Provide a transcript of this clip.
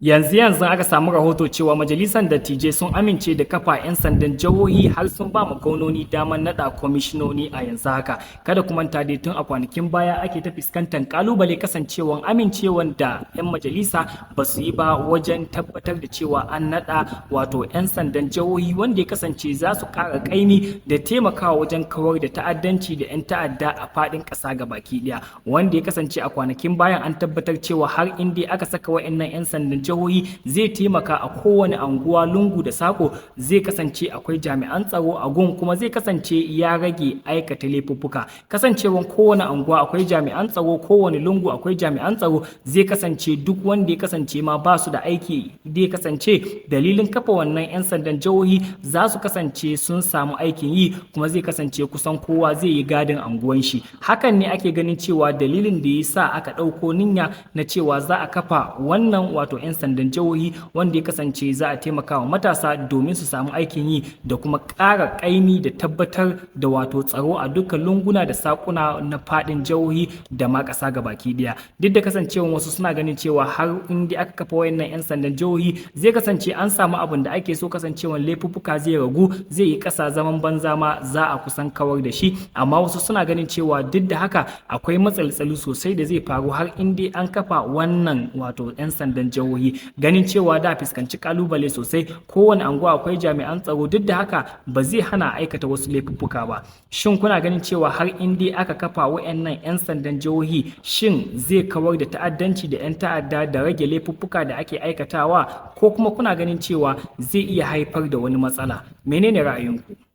Yanzu aka samu rahoto cewa majalisar dattijai sun amince da kafa 'yan sandan jihohi har sun ba gwamnoni damar nada kwamishinoni a yanzu haka. Kada ku manta dai tun a kwanakin baya ake ta fuskantar kalubale kasancewan amincewan da 'yan majalisa ba su yi ba wajen tabbatar da cewa an nada wato 'yan sandan jihohi wanda ya kasance za su kara kaimi da taimakawa wajen kawar da ta'addanci da 'yan ta'adda a fadin kasa gabaki daya, wanda ya kasance a kwanakin bayan an tabbatar cewa har inda aka saka wa'annan 'yan sandan jihohi zai taimaka a kowane anguwa, lungu da sako zai kasance akwai jami'an tsaro a gun, kuma zai kasance ya rage aikata laifuffuka. Kasancewan kowane anguwa akwai jami'an tsaro, kowane lungu akwai jami'an tsaro, zai kasance duk wanda ya kasance ma ba su da aiki zai kasance dalilin kafa wannan 'yan sandan jihohi za su kasance sun samu aikin yi, kuma zai kasance kusan kowa zai yi gadin anguwan shi. Hakan ne ake ganin cewa dalilin da ya sa aka ɗauko niyya na cewa za a kafa wannan wato 'yan sandan jihohi wanda ya kasance za a taimaka wa matasa domin su samu aikin yi da kuma ƙara ƙaimi da tabbatar da wato tsaro a dukkan lunguna da sakuna na faɗin jihohi da ma ƙasa gabaki ɗaya. Duk da kasancewa wasu suna ganin cewa har inda aka kafa wayannan 'yan sandan jihohi zai kasance an samu abin da ake so, kasancewan laifuffuka zai ragu, zai yi ƙasa zaman banza ma za a kusan kawar da shi. Amma wasu suna ganin cewa duk da haka akwai matsaltsalu sosai da zai faru har inda an kafa wannan wato 'yan sandan jihohi, ganin cewa da fuskanci kalubale sosai, kowane anguwa akwai jami'an tsaro, duk da haka ba zai hana aikata wasu laifuffuka ba. Shin kuna ganin cewa har inda aka kafa wayannan 'yan sandan jihohi shin zai kawar da ta'addanci da 'yan ta'adda da rage laifuffuka da ake aikatawa, ko kuma kuna ganin cewa zai iya haifar da wani matsala? Menene ra'ayinku?